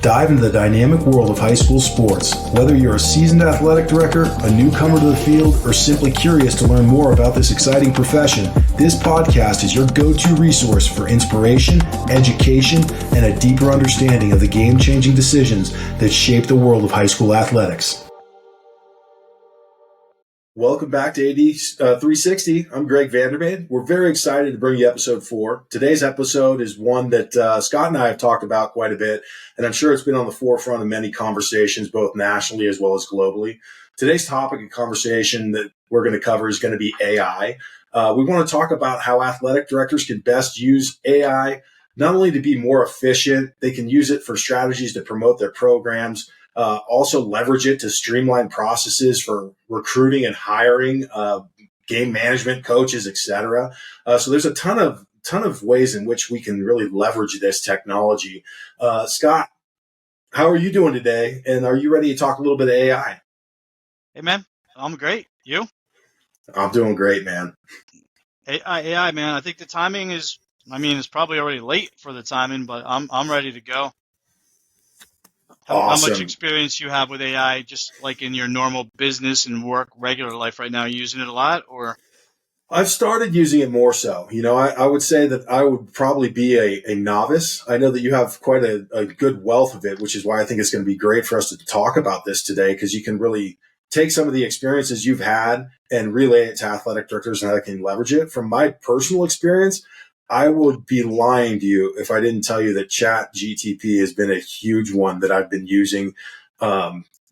Dive into the dynamic world of high school sports. Whether you're a seasoned athletic director, a newcomer to the field, or simply curious to learn more about this exciting profession, this podcast is your go-to resource for inspiration, education, and a deeper understanding of the game-changing decisions that shape the world of high school athletics. Welcome back to AD 360. I'm Greg Vandermade. We're very excited to bring you episode 4. Today's episode is one that Scott and I have talked about quite a bit, and I'm sure it's been on the forefront of many conversations, both nationally as well as globally. Today's topic of conversation that we're going to cover is going to be AI. We want to talk about how athletic directors can best use AI, not only to be more efficient, they can use it for strategies to promote their programs, also leverage it to streamline processes for recruiting and hiring, game management coaches, etc. So there's a ton of ways in which we can really leverage this technology. Scott, how are you doing today? And are you ready to talk a little bit of AI? Hey, man, I'm great. You? I'm doing great, man. AI, man. I think the timing is, it's probably already late for the timing, but I'm ready to go. Awesome. How much experience you have with AI, just like in your normal business and work, regular life right now? Are you using it a lot, or? I've started using it more so. I would say that I would probably be a novice. I know that you have quite a good wealth of it, which is why I think it's going to be great for us to talk about this today, because you can really take some of the experiences you've had and relay it to athletic directors and how they can leverage it. From my personal experience, I would be lying to you if I didn't tell you that Chat GTP has been a huge one that I've been using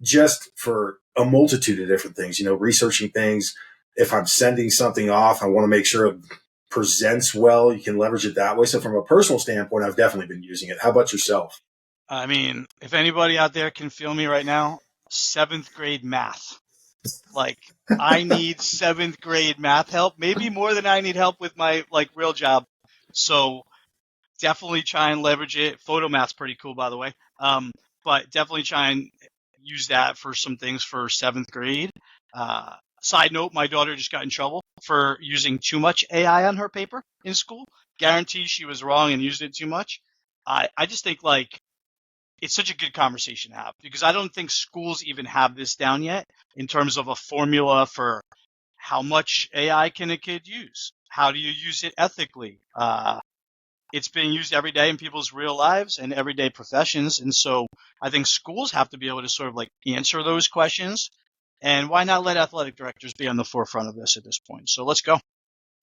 just for a multitude of different things, researching things. If I'm sending something off, I want to make sure it presents well. You can leverage it that way. So from a personal standpoint, I've definitely been using it. How about yourself? If anybody out there can feel me right now, 7th grade math. Like, I need 7th grade math help, maybe more than I need help with my real job. So definitely try and leverage it. Photo math's pretty cool, by the way. But definitely try and use that for some things for 7th grade. Side note, my daughter just got in trouble for using too much AI on her paper in school. Guarantee she was wrong and used it too much. I just think it's such a good conversation to have, because I don't think schools even have this down yet in terms of a formula for how much AI can a kid use? How do you use it ethically? It's being used every day in people's real lives and everyday professions. And so I think schools have to be able to sort of answer those questions. And why not let athletic directors be on the forefront of this at this point? So let's go.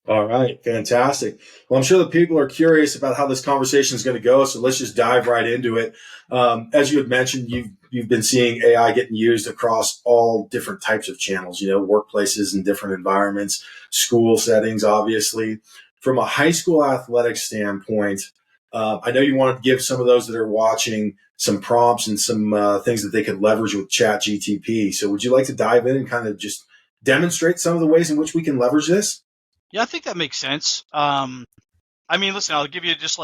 All right. Fantastic. Well, I'm sure the people are curious about how this conversation is going to go. So let's just dive right into it. As you had mentioned, you've been seeing AI getting used across all different types of channels, workplaces and different environments, school settings, obviously. From a high school athletic standpoint, I know you wanted to give some of those that are watching some prompts and some things that they could leverage with Chat GTP. So would you like to dive in and kind of just demonstrate some of the ways in which we can leverage this? Yeah, I think that makes sense. Listen, I'll give you just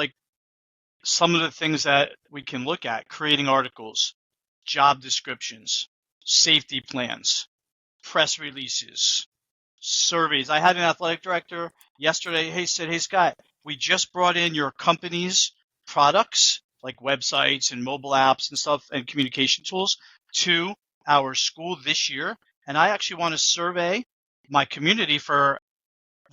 some of the things that we can look at: creating articles, job descriptions, safety plans, press releases, surveys. I had an athletic director yesterday said, "Hey, Scott, we just brought in your company's products, like websites and mobile apps and stuff and communication tools, to our school this year. And I actually want to survey my community for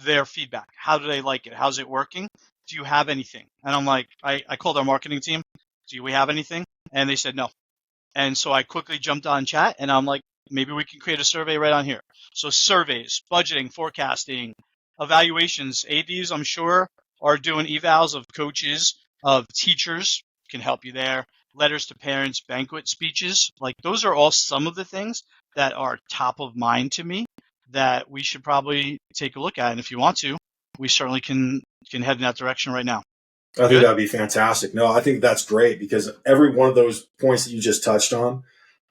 their feedback. How do they like it? How's it working? Do you have anything?" And I'm like, I called our marketing team. "Do we have anything?" And they said no. And so I quickly jumped on chat and I'm like, maybe we can create a survey right on here. So surveys, budgeting, forecasting, evaluations. ADs, I'm sure, are doing evals of coaches, of teachers, can help you there. Letters to parents, banquet speeches. Those are all some of the things that are top of mind to me that we should probably take a look at. And if you want to, we certainly can head in that direction right now. I think that'd be fantastic. No, I think that's great, because every one of those points that you just touched on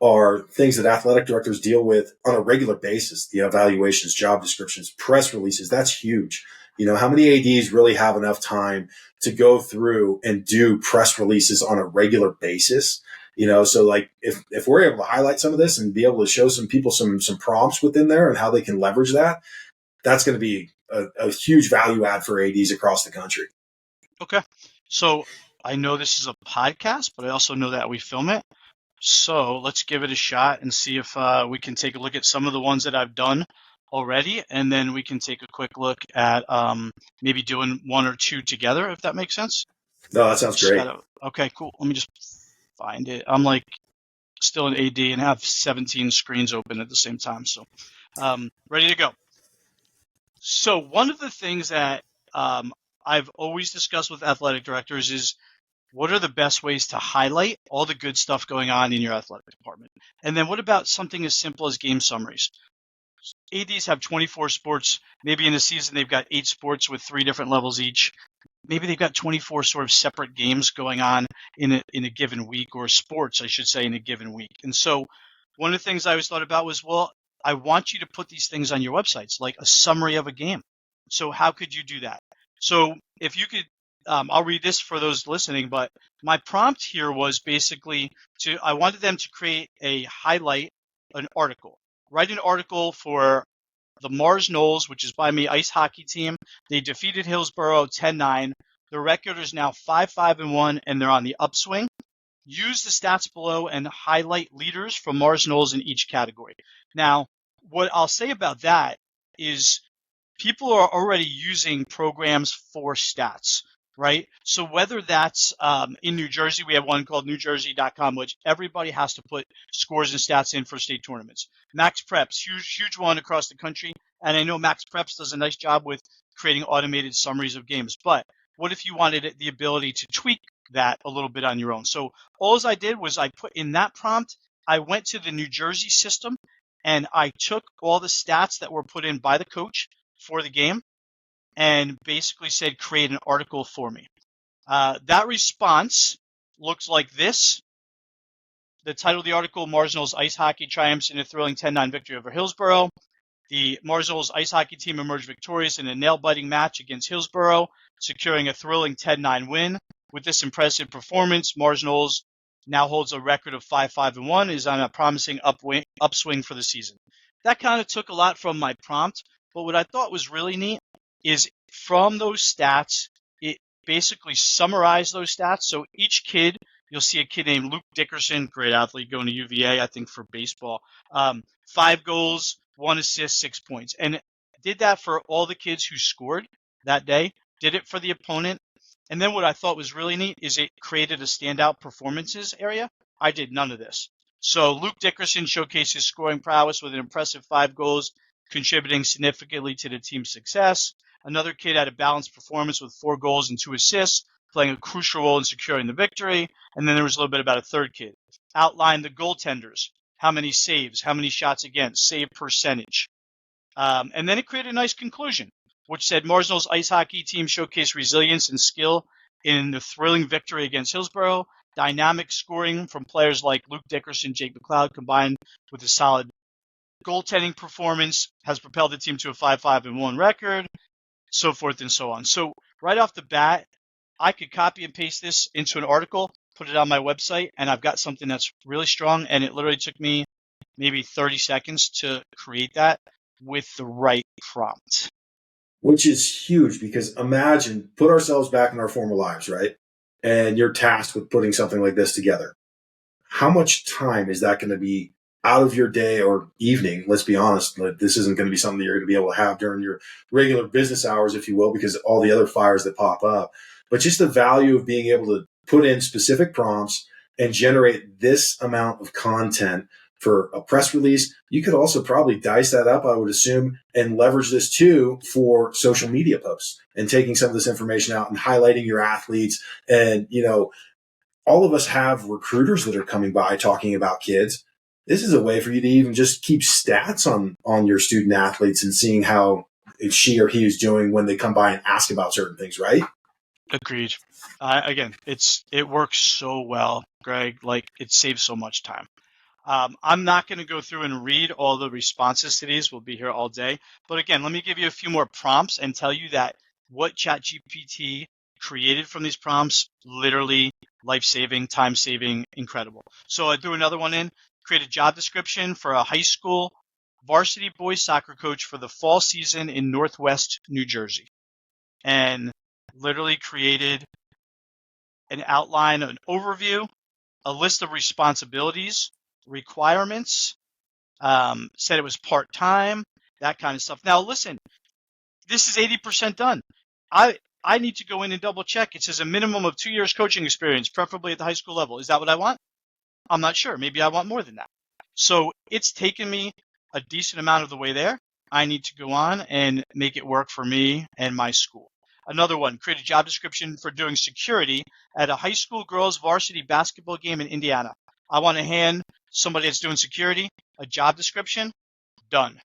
are things that athletic directors deal with on a regular basis. The evaluations, job descriptions, press releases, that's huge. How many ADs really have enough time to go through and do press releases on a regular basis? So if we're able to highlight some of this and be able to show some people some prompts within there and how they can leverage that, that's going to be a huge value add for ADs across the country. Okay. So I know this is a podcast, but I also know that we film it. So let's give it a shot and see if we can take a look at some of the ones that I've done already, and then we can take a quick look at maybe doing one or two together, if that makes sense. No, that sounds great. Okay, cool. Let me just find it. I'm like still in AD and have 17 screens open at the same time. So ready to go. So one of the things that I've always discussed with athletic directors is what are the best ways to highlight all the good stuff going on in your athletic department? And then what about something as simple as game summaries? ADs have 24 sports. Maybe in a season they've got 8 sports with 3 different levels each. Maybe they've got 24 sort of separate games going on in a given week, or sports, I should say, in a given week. And so one of the things I always thought about was, well, I want you to put these things on your websites, like a summary of a game. So how could you do that? So if you could, I'll read this for those listening, but my prompt here was basically I wanted them to create an article. Write an article for the Mars Knolls, which is by me, ice hockey team. They defeated Hillsborough 10-9. Their record is now 5-5-1, and they're on the upswing. Use the stats below and highlight leaders from Mars Knolls in each category. Now, what I'll say about that is people are already using programs for stats, right? So whether that's in New Jersey, we have one called newjersey.com, which everybody has to put scores and stats in for state tournaments. Max Preps, huge one across the country. And I know Max Preps does a nice job with creating automated summaries of games. But what if you wanted the ability to tweak that a little bit on your own? So all I did was I put in that prompt, I went to the New Jersey system and I took all the stats that were put in by the coach for the game and basically said, create an article for me. That response looks like this. The title of the article, Mars Knolls Ice Hockey triumphs in a thrilling 10-9 victory over Hillsborough. The Mars Knolls Ice Hockey team emerged victorious in a nail-biting match against Hillsborough, securing a thrilling 10-9 win. With this impressive performance, Mars Knolls now holds a record of 5-5-1, is on a promising upswing for the season. That kind of took a lot from my prompt, but what I thought was really neat is from those stats, it basically summarized those stats. So each kid, you'll see a kid named Luke Dickerson, great athlete, going to UVA, I think, for baseball. 5 goals, 1 assist, 6 points. And did that for all the kids who scored that day, did it for the opponent. And then what I thought was really neat is it created a standout performances area. I did none of this. So Luke Dickerson showcased his scoring prowess with an impressive 5 goals, contributing significantly to the team's success. Another kid had a balanced performance with 4 goals and 2 assists, playing a crucial role in securing the victory. And then there was a little bit about a third kid. Outlined the goaltenders, how many saves, how many shots against, save percentage. And then it created a nice conclusion, which said Mars Knolls Ice Hockey team showcased resilience and skill in the thrilling victory against Hillsborough. Dynamic scoring from players like Luke Dickerson, Jake McLeod, combined with a solid goaltending performance, has propelled the team to a 5-5-1 record, so forth and so on. So right off the bat, I could copy and paste this into an article, put it on my website, and I've got something that's really strong. And it literally took me maybe 30 seconds to create that with the right prompt. Which is huge, because imagine, put ourselves back in our former lives, right? And you're tasked with putting something like this together. How much time is that going to be out of your day or evening? Let's be honest, this isn't going to be something that you're going to be able to have during your regular business hours, if you will, because of all the other fires that pop up. But just the value of being able to put in specific prompts and generate this amount of content for a press release. You could also probably dice that up, I would assume, and leverage this too for social media posts and taking some of this information out and highlighting your athletes. And, all of us have recruiters that are coming by talking about kids. This is a way for you to even just keep stats on your student athletes and seeing how she or he is doing when they come by and ask about certain things, right? Agreed. Again, it works so well, Greg. Like, it saves so much time. I'm not going to go through and read all the responses to these. We'll be here all day. But again, let me give you a few more prompts and tell you that what ChatGPT created from these prompts, literally life-saving, time-saving, incredible. So I threw another one in, create a job description for a high school varsity boys soccer coach for the fall season in Northwest New Jersey. And literally created an outline, an overview, a list of responsibilities, requirements, said it was part-time, that kind of stuff. Now, listen, this is 80% done. I need to go in and double check. It says a minimum of 2 years coaching experience, preferably at the high school level. Is that what I want? I'm not sure. Maybe I want more than that. So it's taken me a decent amount of the way there. I need to go on and make it work for me and my school. Another one, create a job description for doing security at a high school girls varsity basketball game in Indiana. I want to hand somebody that's doing security a job description. Done.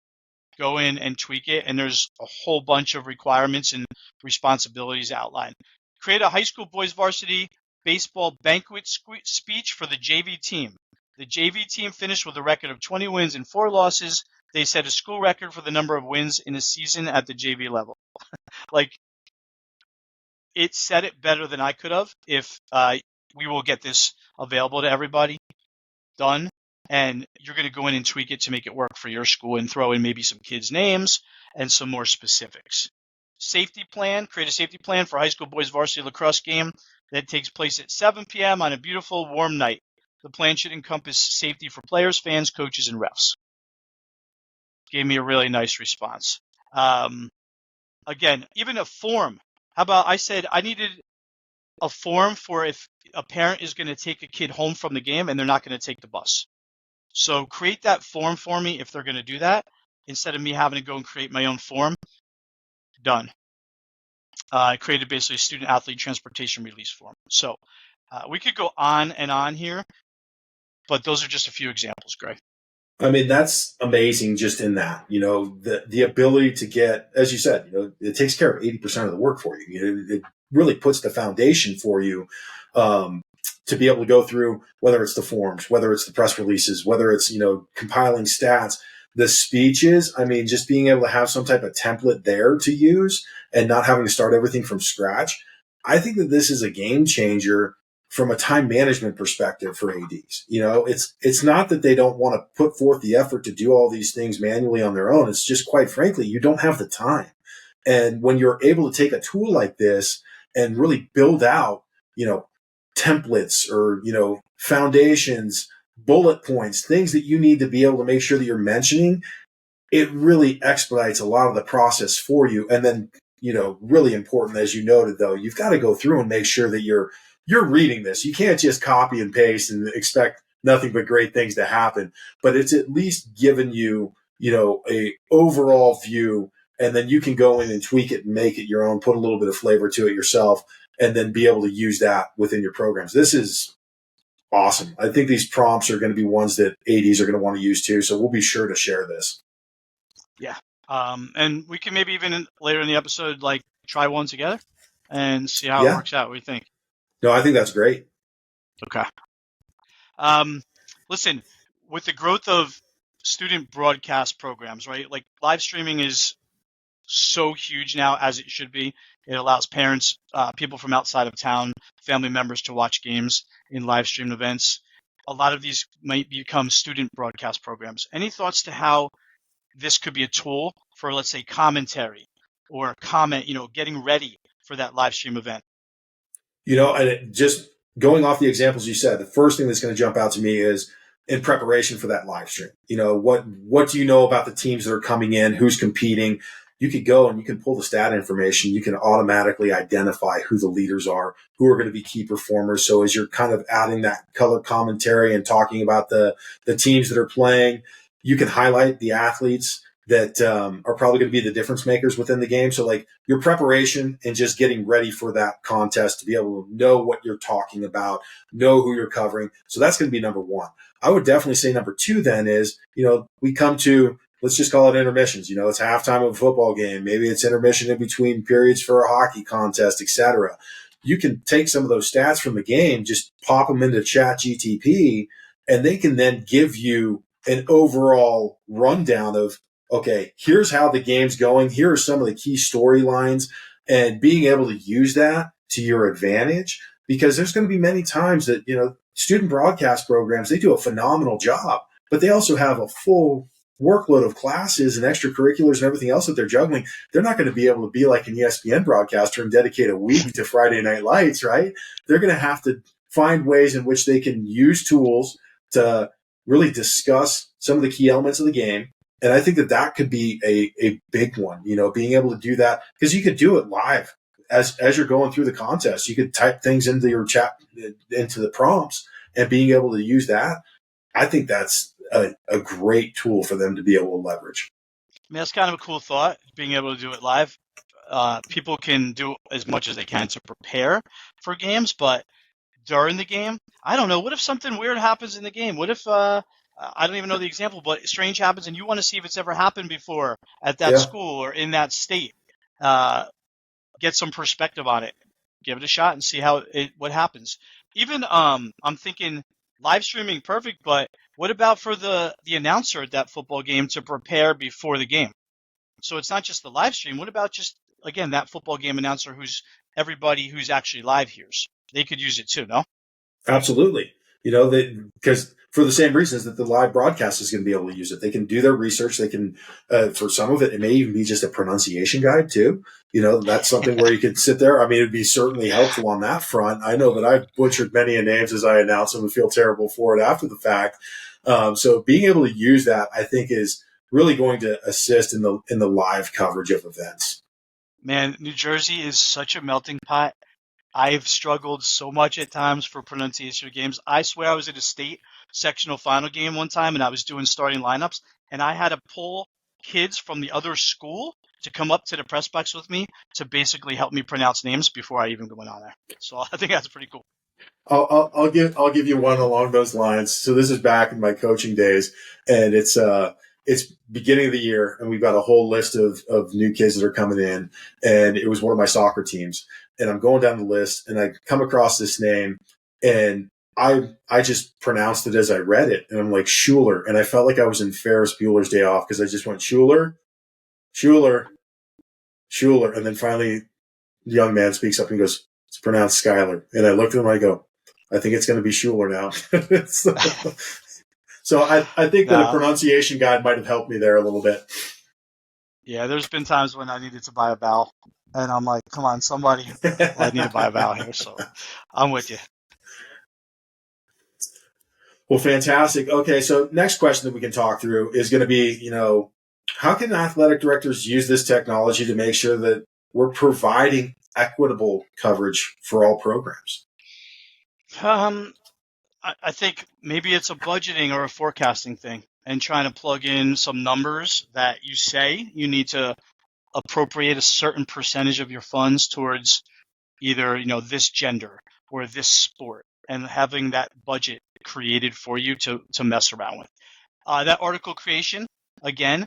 Go in and tweak it, and there's a whole bunch of requirements and responsibilities outlined. Create a high school boys varsity baseball banquet speech for the JV team. The JV team finished with a record of 20 wins and 4 losses. They set a school record for the number of wins in a season at the JV level. Like, it said it better than I could have. If we will get this available to everybody, done. And you're going to go in and tweak it to make it work for your school and throw in maybe some kids' names and some more specifics. Safety plan, create a safety plan for high school boys varsity lacrosse game that takes place at 7 p.m. on a beautiful warm night. The plan should encompass safety for players, fans, coaches, and refs. Gave me a really nice response. Again, even a form. How about I said I needed a form for if a parent is going to take a kid home from the game and they're not going to take the bus. So create that form for me if they're going to do that, instead of me having to go and create my own form. Done. I created basically a student athlete transportation release form. So we could go on and on here, but those are just a few examples, Greg. I mean, that's amazing just in that, the ability to get, as you said, it takes care of 80% of the work for you. It really puts the foundation for you to be able to go through, whether it's the forms, whether it's the press releases, whether it's, compiling stats, the speeches. I mean, just being able to have some type of template there to use and not having to start everything from scratch. I think that this is a game changer from a time management perspective for ADs. It's not that they don't want to put forth the effort to do all these things manually on their own. It's just, quite frankly, you don't have the time. And when you're able to take a tool like this and really build out, templates or, foundations, bullet points, things that you need to be able to make sure that you're mentioning, it really expedites a lot of the process for you. And then, really important, as you noted, though, you've got to go through and make sure that you're reading this. You can't just copy and paste and expect nothing but great things to happen, but it's at least given you, a overall view, and then you can go in and tweak it and make it your own, put a little bit of flavor to it yourself, and then be able to use that within your programs. This is awesome. I think these prompts are going to be ones that ADs are going to want to use too. So we'll be sure to share this. Yeah. And we can maybe even later in the episode, try one together and see how it works out. What do you think? No, I think that's great. Okay. Listen, with the growth of student broadcast programs, right? Like, live streaming is so huge now, as it should be. It allows parents, people from outside of town, family members to watch games in live streamed events. A lot of these might become student broadcast programs. Any thoughts to how this could be a tool for, let's say, commentary or comment, getting ready for that live stream event? And just going off the examples you said, the first thing that's going to jump out to me is in preparation for that live stream. What do you know about the teams that are coming in, who's competing? You could go and you can pull the stat information. You can automatically identify who the leaders are, who are going to be key performers. So as you're kind of adding that color commentary and talking about the teams that are playing, you can highlight the athletes that are probably going to be the difference makers within the game. So your preparation and just getting ready for that contest to be able to know what you're talking about, know who you're covering. So that's going to be number one. I would definitely say number two then is, we come to, let's just call it intermissions. It's halftime of a football game. Maybe it's intermission in between periods for a hockey contest, etc. You can take some of those stats from the game, just pop them into ChatGTP, and they can then give you an overall rundown of, okay, here's how the game's going. Here are some of the key storylines, and being able to use that to your advantage, because there's going to be many times that, student broadcast programs, they do a phenomenal job, but they also have a full workload of classes and extracurriculars and everything else that they're juggling, they're not going to be able to be like an ESPN broadcaster and dedicate a week to Friday Night Lights, right? They're going to have to find ways in which they can use tools to really discuss some of the key elements of the game. And I think that could be a big one, being able to do that, because you could do it live as you're going through the contest. You could type things into your chat, into the prompts, and being able to use that. I think that's a great tool for them to be able to leverage. I mean, that's kind of a cool thought, being able to do it live. People can do as much as they can to prepare for games, but during the game, I don't know. What if something weird happens in the game? What if, I don't even know the example, but strange happens and you want to see if it's ever happened before at that school or in that state? Get some perspective on it. Give it a shot and see what happens. Even I'm thinking live streaming, perfect, but what about for the announcer at that football game to prepare before the game? So it's not just the live stream. What about just, again, that football game announcer who's everybody who's actually live hears? They could use it too, no? Absolutely. Because for the same reasons that the live broadcast is going to be able to use it. They can do their research. They can, for some of it, it may even be just a pronunciation guide too. That's something where you could sit there. I mean, it'd be certainly helpful on that front. I know that I've butchered many names as I announce them and feel terrible for it after the fact. So being able to use that, I think, is really going to assist in the live coverage of events. Man, New Jersey is such a melting pot. I've struggled so much at times for pronunciation of games. I swear I was at a state sectional final game one time and I was doing starting lineups and I had to pull kids from the other school to come up to the press box with me to basically help me pronounce names before I even went on there. So I think that's pretty cool. I'll give you one along those lines. So this is back in my coaching days, and it's beginning of the year, and we've got a whole list of new kids that are coming in, and it was one of my soccer teams. And I'm going down the list, and I come across this name, and I just pronounced it as I read it, and I'm like, Schuler, and I felt like I was in Ferris Bueller's Day Off because I just went Schuler, and then finally the young man speaks up and goes, it's pronounced Skyler, and I looked at him and I go, I think it's going to be Schuler now. So I think that a pronunciation guide might have helped me there a little bit. Yeah, there's been times when I needed to buy a vowel. And I'm like, come on, somebody. I need to buy a vowel here. So I'm with you. Well, fantastic. Okay, so next question that we can talk through is going to be, how can athletic directors use this technology to make sure that we're providing equitable coverage for all programs? I think maybe it's a budgeting or a forecasting thing and trying to plug in some numbers that you say you need to appropriate a certain percentage of your funds towards either, this gender or this sport, and having that budget created for you to mess around with. That article creation, again,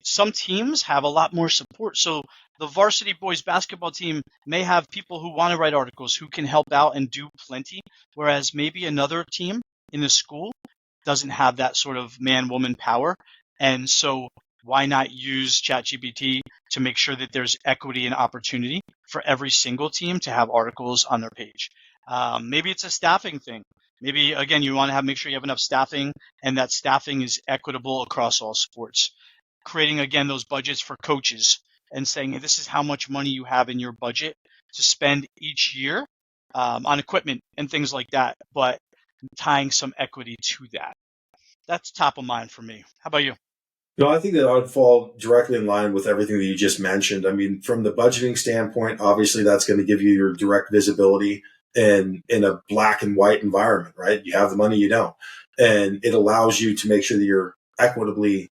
some teams have a lot more support. So the varsity boys basketball team may have people who want to write articles who can help out and do plenty, whereas maybe another team in the school doesn't have that sort of man-woman power. And so why not use ChatGPT to make sure that there's equity and opportunity for every single team to have articles on their page? Maybe it's a staffing thing. Maybe, again, you want to make sure you have enough staffing and that staffing is equitable across all sports. Creating, again, those budgets for coaches and saying, hey, this is how much money you have in your budget to spend each year on equipment and things like that, but tying some equity to that. That's top of mind for me. How about you? No, I think that I would fall directly in line with everything that you just mentioned. I mean, from the budgeting standpoint, obviously that's going to give you your direct visibility in a black and white environment, right? You have the money, you don't. And it allows you to make sure that you're equitably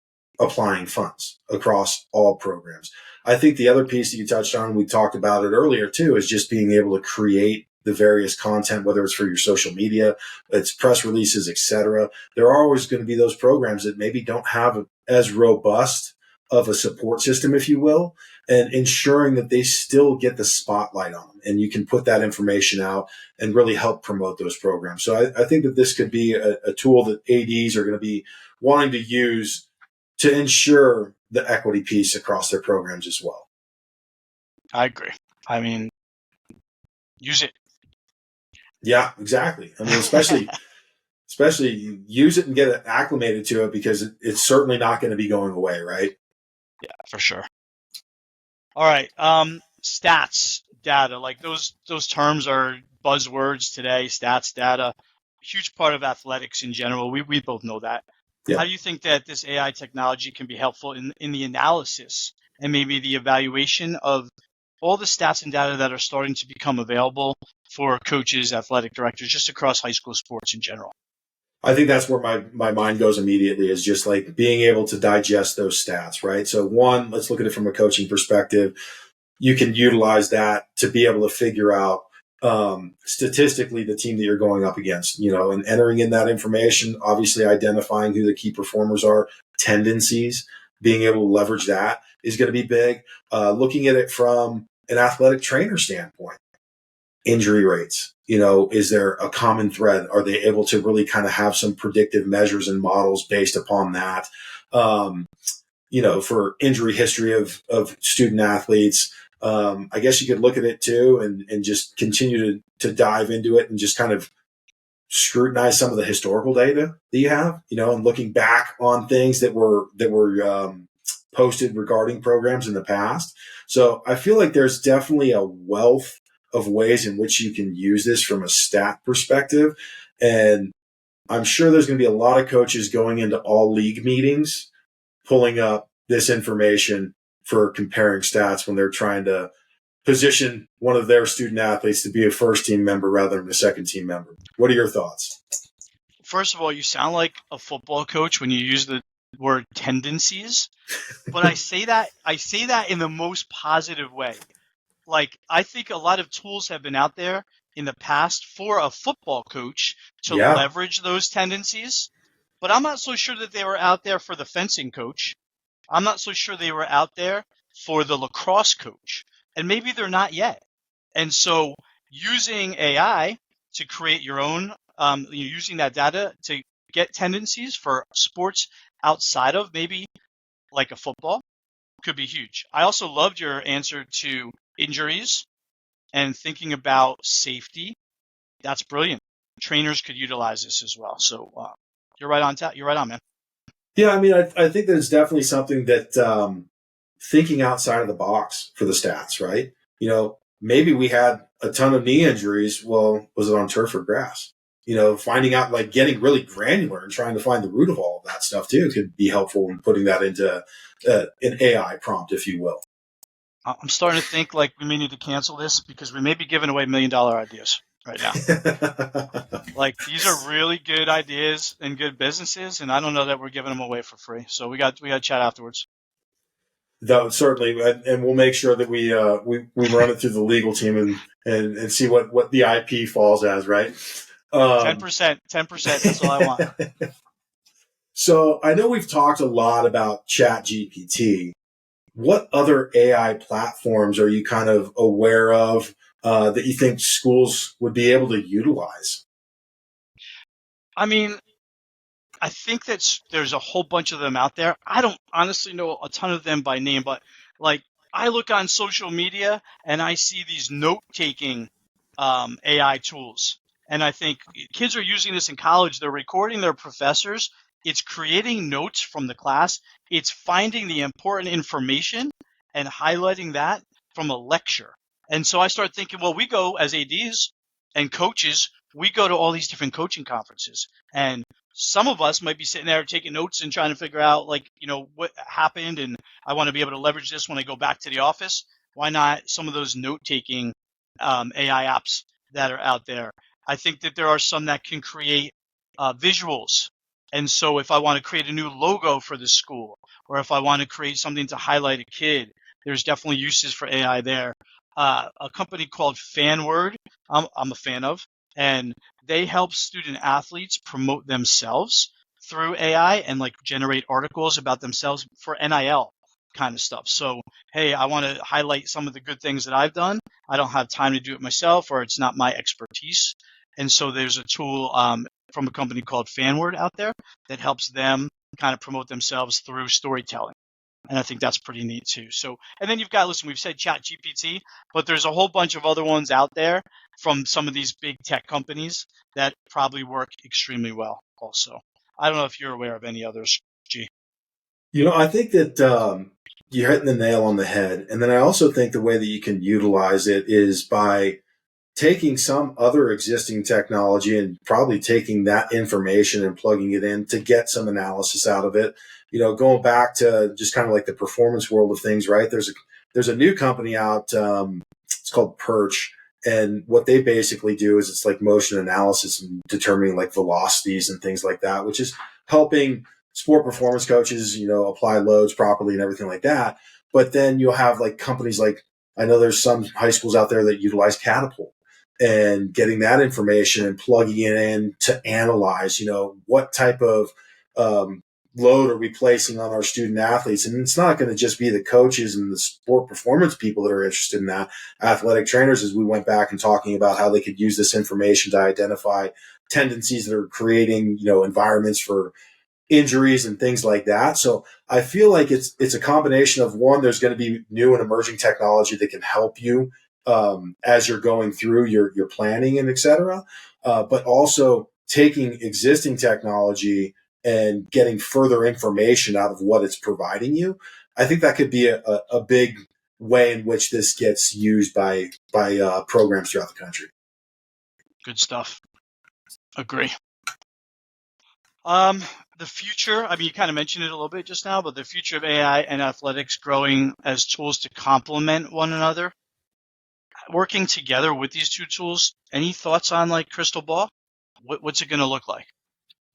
applying funds across all programs. I think the other piece that you touched on, we talked about it earlier too, is just being able to create the various content, whether it's for your social media, it's press releases, etc. There are always going to be those programs that maybe don't have as robust of a support system, if you will, and ensuring that they still get the spotlight on them. And you can put that information out and really help promote those programs. So I think that this could be a tool that ADs are going to be wanting to use to ensure the equity piece across their programs as well. I agree. I mean, use it. Yeah, exactly. I mean, especially use it and get acclimated to it, because it's certainly not going to be going away, right? Yeah, for sure. All right. Stats, data, like those terms are buzzwords today. Stats, data, huge part of athletics in general. We both know that. Yeah. How do you think that this AI technology can be helpful in the analysis and maybe the evaluation of all the stats and data that are starting to become available for coaches, athletic directors, just across high school sports in general? I think that's where my mind goes immediately, is just like being able to digest those stats, right? So one, let's look at it from a coaching perspective. You can utilize that to be able to figure out statistically the team that you're going up against, and entering in that information, obviously identifying who the key performers are, tendencies, being able to leverage that is going to be big. Looking at it from an athletic trainer standpoint, injury rates, is there a common thread? Are they able to really kind of have some predictive measures and models based upon that? For injury history of student athletes, I guess you could look at it too and just continue to dive into it and just kind of scrutinize some of the historical data that you have, and looking back on things that were posted regarding programs in the past. So I feel like there's definitely a wealth of ways in which you can use this from a stat perspective. And I'm sure there's going to be a lot of coaches going into all league meetings, pulling up this information for comparing stats when they're trying to position one of their student athletes to be a first team member rather than a second team member. What are your thoughts? First of all, you sound like a football coach when you use the word tendencies, but I say that in the most positive way. Like, I think a lot of tools have been out there in the past for a football coach to Yeah. leverage those tendencies, but I'm not so sure that they were out there for the fencing coach. I'm not so sure they were out there for the lacrosse coach, and maybe they're not yet. And so using AI to create your own, using that data to get tendencies for sports outside of maybe like a football could be huge. I also loved your answer to injuries and thinking about safety. That's brilliant. Trainers could utilize this as well. So you're right on You're right on, man. Yeah, I mean, I think that it's definitely something that thinking outside of the box for the stats, right? Maybe we had a ton of knee injuries. Well, was it on turf or grass? Finding out, like getting really granular and trying to find the root of all of that stuff too could be helpful in putting that into an AI prompt, if you will. I'm starting to think like we may need to cancel this because we may be giving away $1 million ideas right now. Like, these are really good ideas and good businesses, and I don't know that we're giving them away for free. So we got to chat afterwards. Though certainly, and we'll make sure that we run it through the legal team and see what the IP falls as, right? 10%, 10%. That's all I want. So I know we've talked a lot about ChatGPT. What other AI platforms are you kind of aware of that you think schools would be able to utilize? I mean, I think that there's a whole bunch of them out there. I don't honestly know a ton of them by name, but like, I look on social media and I see these note-taking AI tools. And I think kids are using this in college. They're recording their professors. It's creating notes from the class. It's finding the important information and highlighting that from a lecture. And so I start thinking, well, we go as ADs and coaches, we go to all these different coaching conferences. And some of us might be sitting there taking notes and trying to figure out, like, what happened. And I want to be able to leverage this when I go back to the office. Why not some of those note-taking AI apps that are out there? I think that there are some that can create visuals. And so if I want to create a new logo for the school, or if I want to create something to highlight a kid, there's definitely uses for AI there. A company called FanWord, I'm a fan of, and they help student athletes promote themselves through AI and like generate articles about themselves for NIL kind of stuff. So, hey, I want to highlight some of the good things that I've done. I don't have time to do it myself, or it's not my expertise. And so there's a tool from a company called FanWord out there that helps them kind of promote themselves through storytelling. And I think that's pretty neat too. So, and then you've got, listen, we've said Chat GPT, but there's a whole bunch of other ones out there from some of these big tech companies that probably work extremely well also. I don't know if you're aware of any others, G. I think that you're hitting the nail on the head. And then I also think the way that you can utilize it is by taking some other existing technology and probably taking that information and plugging it in to get some analysis out of it. Going back to just kind of like the performance world of things, right? There's a new company out. It's called Perch. And what they basically do is it's like motion analysis and determining like velocities and things like that, which is helping sport performance coaches, apply loads properly and everything like that. But then you'll have like companies like, I know there's some high schools out there that utilize Catapult and getting that information and plugging it in to analyze, what type of load are we placing on our student athletes. And it's not going to just be the coaches and the sport performance people that are interested in that. Athletic trainers, as we went back and talking about how they could use this information to identify tendencies that are creating, environments for injuries and things like that. So I feel like it's a combination of, one, there's going to be new and emerging technology that can help you as you're going through your planning and et cetera, but also taking existing technology and getting further information out of what it's providing you. I think that could be a big way in which this gets used by programs throughout the country. Good stuff. Agree. The future, I mean, you kind of mentioned it a little bit just now, but the future of AI and athletics growing as tools to complement one another, working together with these two tools. Any thoughts on like crystal ball? What's it going to look like?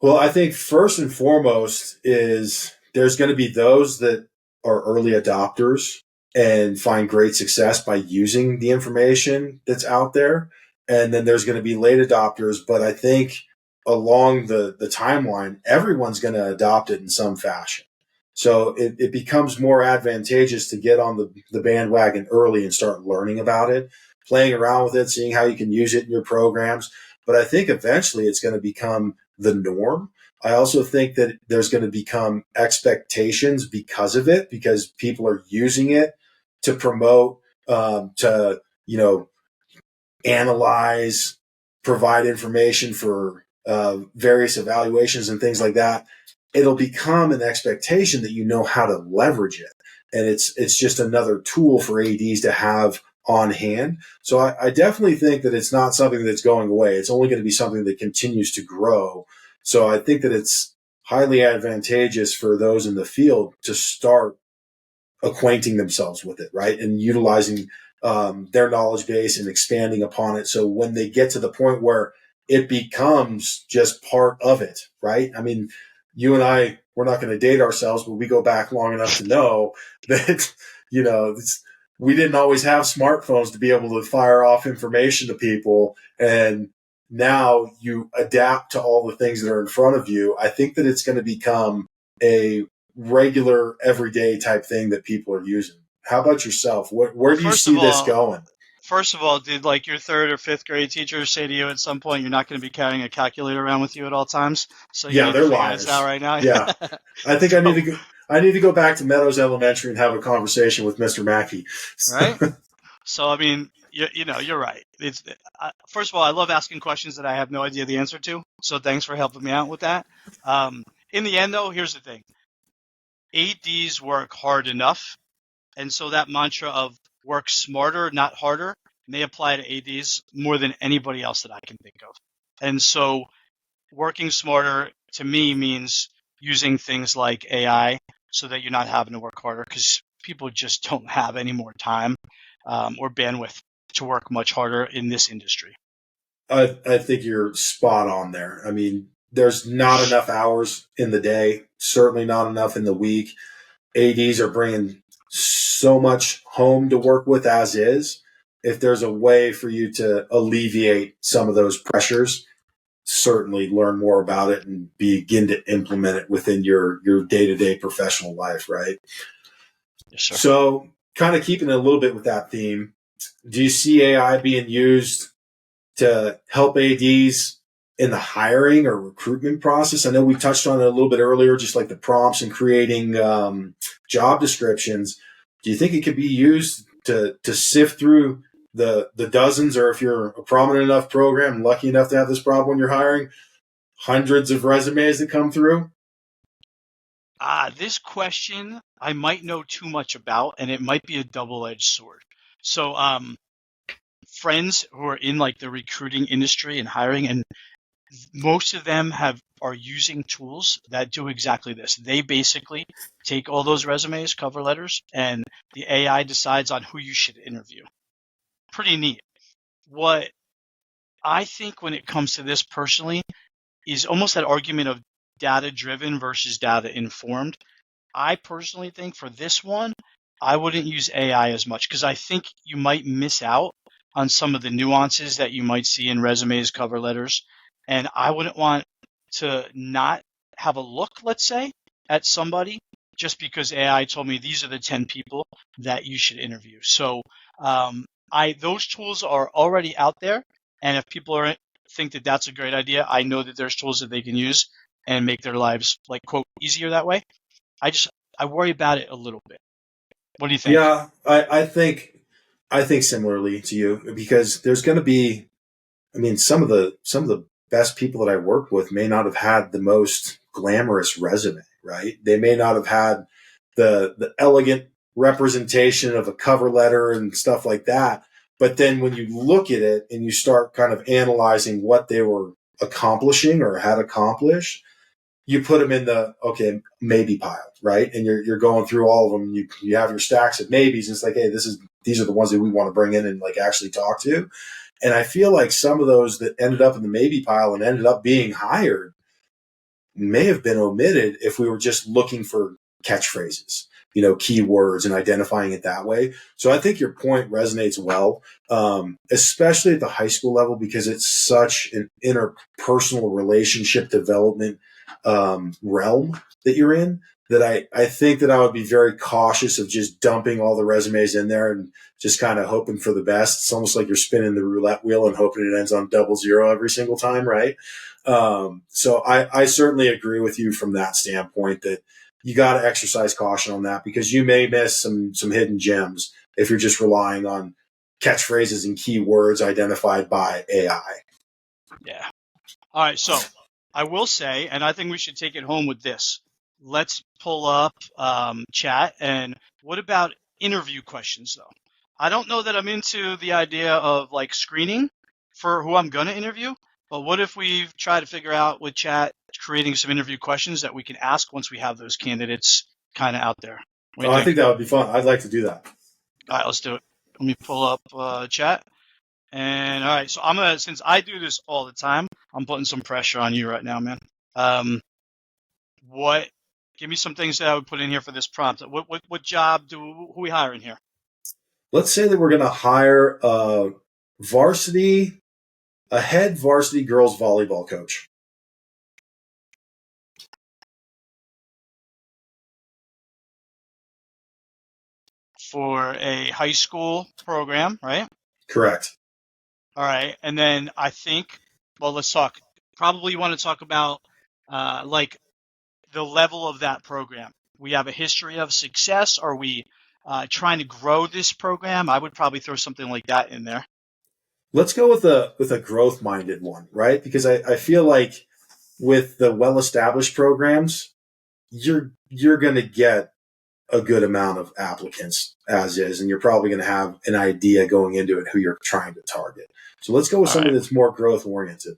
Well, I think first and foremost is there's going to be those that are early adopters and find great success by using the information that's out there. And then there's going to be late adopters, but I think along the timeline, everyone's going to adopt it in some fashion. So it becomes more advantageous to get on the bandwagon early and start learning about it, playing around with it, seeing how you can use it in your programs. But I think eventually it's going to become the norm. I also think that there's going to become expectations because of it, because people are using it to promote, to, analyze, provide information for various evaluations and things like that. It'll become an expectation that you know how to leverage it. And it's just another tool for ADs to have on hand. So I definitely think that it's not something that's going away. It's only going to be something that continues to grow. So I think that it's highly advantageous for those in the field to start acquainting themselves with it, right? And utilizing their knowledge base and expanding upon it. So when they get to the point where it becomes just part of it, right? I mean, you and I, we're not going to date ourselves, but we go back long enough to know that, we didn't always have smartphones to be able to fire off information to people. And now you adapt to all the things that are in front of you. I think that it's going to become a regular, everyday type thing that people are using. How about yourself? Where do you see this going? First of all, did like your third or fifth grade teacher say to you at some point you're not going to be carrying a calculator around with you at all times? So you need to figure this out right now. Yeah, I think I need to go back to Meadows Elementary and have a conversation with Mr. Mackey. Right. So I mean, you're right. First of all, I love asking questions that I have no idea the answer to. So thanks for helping me out with that. In the end, though, here's the thing: ADs work hard enough, and so that mantra of work smarter, not harder, may apply to ADs more than anybody else that I can think of. And so working smarter to me means using things like AI so that you're not having to work harder, because people just don't have any more time or bandwidth to work much harder in this industry. I think you're spot on there. I mean, there's not enough hours in the day, certainly not enough in the week. ADs are bringing so much home to work with as is. If there's a way for you to alleviate some of those pressures, certainly learn more about it and begin to implement it within your day-to-day professional life, right? Yes, sir. So kind of keeping it a little bit with that theme, do you see AI being used to help ADs in the hiring or recruitment process? I know we touched on it a little bit earlier, just like the prompts and creating job descriptions. Do you think it could be used to sift through the dozens, or if you're a prominent enough program, lucky enough to have this problem when you're hiring, hundreds of resumes that come through? This question I might know too much about, and it might be a double-edged sword. So, friends who are in like the recruiting industry and hiring, and most of them are using tools that do exactly this. They basically take all those resumes, cover letters, and the AI decides on who you should interview. Pretty neat. What I think when it comes to this personally is almost that argument of data-driven versus data-informed. I personally think for this one, I wouldn't use AI as much because I think you might miss out on some of the nuances that you might see in resumes, cover letters. And I wouldn't want to not have a look, let's say, at somebody just because AI told me these are the 10 people that you should interview. So those tools are already out there. And if people think that that's a great idea, I know that there's tools that they can use and make their lives, like, quote, easier that way. I worry about it a little bit. What do you think? Yeah, I think similarly to you, because there's going to be, I mean, some of the best people that I worked with may not have had the most glamorous resume, right? They may not have had the elegant representation of a cover letter and stuff like that. But then when you look at it and you start kind of analyzing what they were accomplishing or had accomplished, you put them in the okay maybe pile, right? And you're going through all of them. You have your stacks of maybes. And it's like, hey, these are the ones that we want to bring in and like actually talk to. And I feel like some of those that ended up in the maybe pile and ended up being hired may have been omitted if we were just looking for catchphrases, keywords and identifying it that way. So I think your point resonates well, especially at the high school level, because it's such an interpersonal relationship development realm that you're in, that I think that I would be very cautious of just dumping all the resumes in there and just kind of hoping for the best. It's almost like you're spinning the roulette wheel and hoping it ends on 00 every single time, right? So I certainly agree with you from that standpoint that you got to exercise caution on that, because you may miss some hidden gems if you're just relying on catchphrases and keywords identified by AI. Yeah. All right. So I will say, and I think we should take it home with this. Let's pull up chat. And what about interview questions, though? I don't know that I'm into the idea of like screening for who I'm going to interview. But what if we try to figure out with chat creating some interview questions that we can ask once we have those candidates kind of out there? I think that would be fun. I'd like to do that. All right, let's do it. Let me pull up chat. And all right, so since I do this all the time, I'm putting some pressure on you right now, man. Give me some things that I would put in here for this prompt. What job who are we hiring here? Let's say that we're going to hire a head varsity girls volleyball coach. For a high school program, right? Correct. All right. And then I think, let's talk. Probably you want to talk about like the level of that program. We have a history of success. Are we trying to grow this program? I would probably throw something like that in there. Let's go with a growth minded one, right? Because I feel like with the well established programs, you're going to get a good amount of applicants as is, and you're probably going to have an idea going into it who you're trying to target. So let's go with something that's more growth oriented.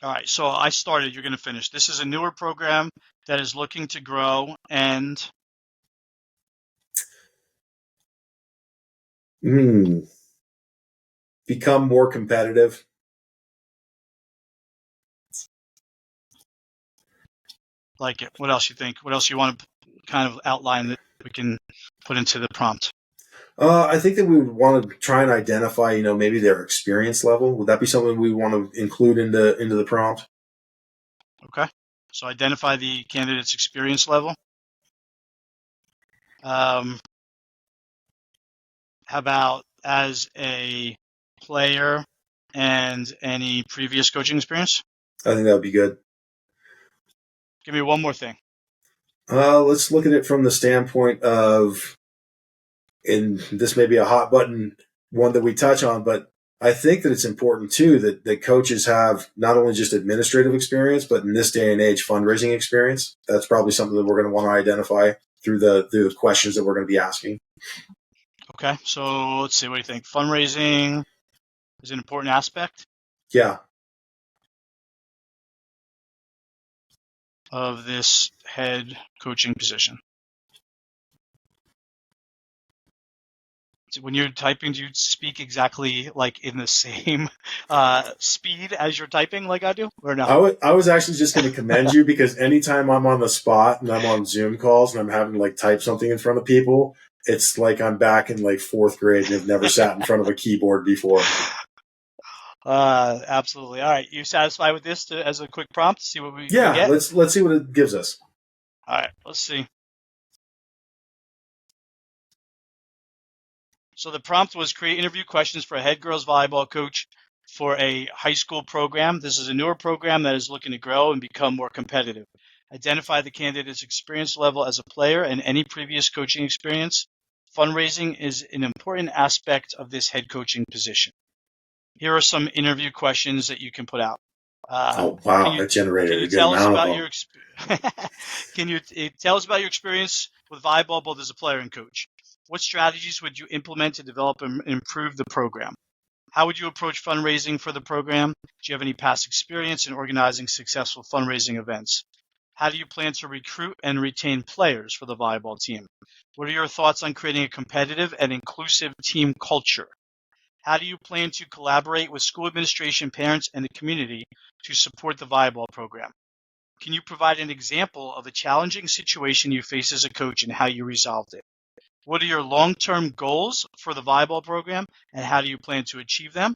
All right. So I started, you're going to finish. This is a newer program that is looking to grow and become more competitive. Like it. What else you think? What else you want to kind of outline that we can put into the prompt? I think that we would want to try and identify, maybe their experience level. Would that be something we want to include into the prompt? Okay. So identify the candidate's experience level. How about as a player and any previous coaching experience? I think that would be good. Give me one more thing. Let's look at it from the standpoint of, and this may be a hot button one that we touch on, but I think that it's important too that coaches have not only just administrative experience, but in this day and age, fundraising experience. That's probably something that we're going to want to identify through the questions that we're going to be asking. Okay, so let's see. What do you think? Fundraising is an important aspect? Yeah. Of this head coaching position. When you're typing, do you speak exactly like in the same speed as you're typing like I do, or no? I was actually just going to commend you because anytime I'm on the spot and I'm on Zoom calls and I'm having to like type something in front of people, it's like I'm back in like fourth grade and have never sat in front of a keyboard before. Absolutely. All right, you satisfied with this as a quick prompt to see what we get? Let's see what it gives us. All right, let's see. So the prompt was create interview questions for a head girls volleyball coach for a high school program. This is a newer program that is looking to grow and become more competitive. Identify the candidate's experience level as a player and any previous coaching experience. Fundraising is an important aspect of this head coaching position. Here are some interview questions that you can put out. Oh, wow. That generated a good amount of them. Can you tell us about your experience with volleyball, both as a player and coach? What strategies would you implement to develop and improve the program? How would you approach fundraising for the program? Do you have any past experience in organizing successful fundraising events? How do you plan to recruit and retain players for the volleyball team? What are your thoughts on creating a competitive and inclusive team culture? How do you plan to collaborate with school administration, parents, and the community to support the volleyball program? Can you provide an example of a challenging situation you faced as a coach and how you resolved it? What are your long-term goals for the volleyball program, and how do you plan to achieve them?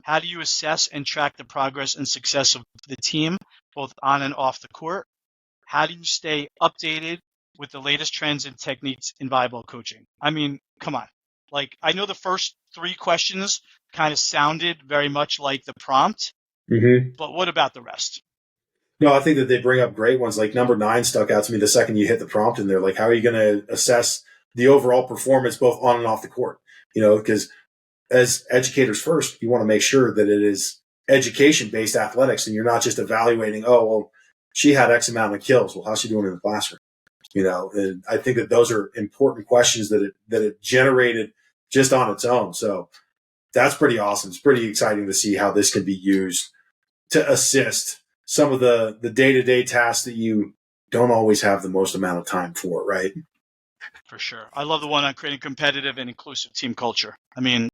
How do you assess and track the progress and success of the team, both on and off the court? How do you stay updated with the latest trends and techniques in volleyball coaching? I mean, come on. Like, I know the first three questions kind of sounded very much like the prompt, but what about the rest? No, I think that they bring up great ones. Like number 9 stuck out to me the second you hit the prompt in there. Like, how are you going to assess the overall performance both on and off the court? You know, because as educators first, you want to make sure that it is education-based athletics and you're not just evaluating, oh, well, she had X amount of kills. Well, how's she doing in the classroom? You know, and I think that those are important questions that it generated just on its own. So that's pretty awesome. It's pretty exciting to see how this can be used to assist some of the day-to-day tasks that you don't always have the most amount of time for, right? For sure. I love the one on creating competitive and inclusive team culture. I mean,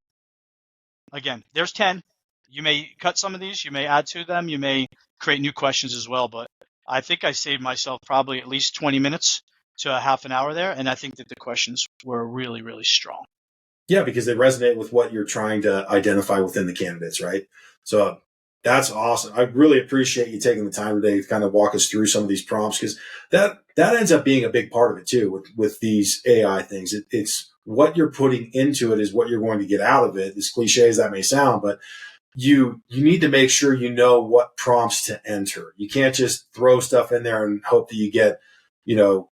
again, there's 10. You may cut some of these, you may add to them, you may create new questions as well, but I think I saved myself probably at least 20 minutes to a half an hour there, and I think that the questions were really, really strong. Yeah, because they resonate with what you're trying to identify within the candidates, right? So that's awesome. I really appreciate you taking the time today to kind of walk us through some of these prompts because that ends up being a big part of it too with these AI things. It's what you're putting into it is what you're going to get out of it. As cliche as that may sound, but you need to make sure you know what prompts to enter. You can't just throw stuff in there and hope that you get, you know,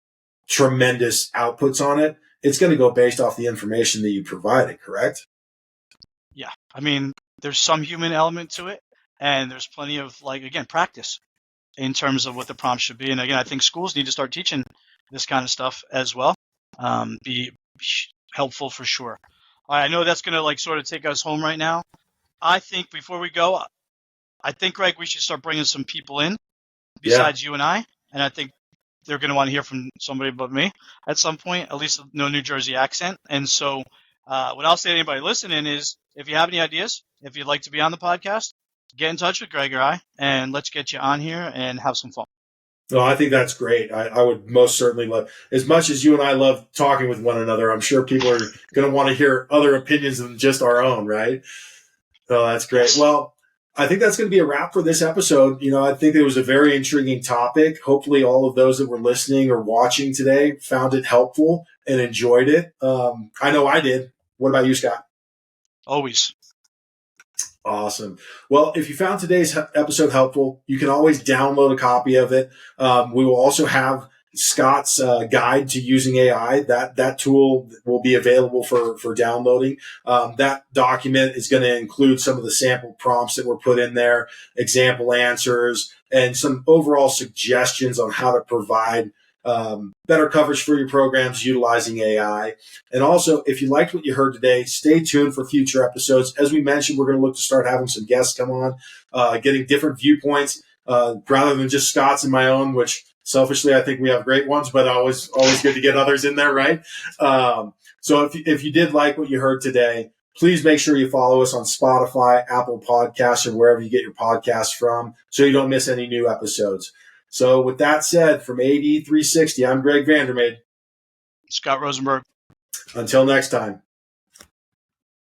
tremendous outputs on it. It's going to go based off the information that you provided, correct? Yeah. I mean, there's some human element to it, and there's plenty of, like, again, practice in terms of what the prompt should be. And again, I think schools need to start teaching this kind of stuff as well. Be helpful for sure. I know that's going to like sort of take us home right now. I think before we go, I think, Greg, we should start bringing some people in besides you and I. And I think they're going to want to hear from somebody but me at some point, at least no New Jersey accent. And so what I'll say to anybody listening is if you have any ideas, if you'd like to be on the podcast, get in touch with Greg or I, and let's get you on here and have some fun. No, I think that's great. I would most certainly love, as much as you and I love talking with one another, I'm sure people are going to want to hear other opinions than just our own, right? Oh, that's great. Yes. Well, I think that's going to be a wrap for this episode. You know, I think it was a very intriguing topic. Hopefully all of those that were listening or watching today found it helpful and enjoyed it. I know I did. What about you, Scott? Always. Awesome. Well, if you found today's episode helpful, you can always download a copy of it. We will also have Scott's guide to using AI. That tool will be available for downloading. That document is going to include some of the sample prompts that were put in there, example answers, and some overall suggestions on how to provide better coverage for your programs utilizing AI. And also, if you liked what you heard today, stay tuned for future episodes. As we mentioned, we're going to look to start having some guests come on, getting different viewpoints rather than just Scott's and my own, which selfishly I think we have great ones, but always good to get others in there, right? So if you did like what you heard today, please make sure you follow us on Spotify, Apple Podcasts, or wherever you get your podcasts from so you don't miss any new episodes. So with that said, from AD 360, I'm Greg Vandermade. Scott Rosenberg. Until next time.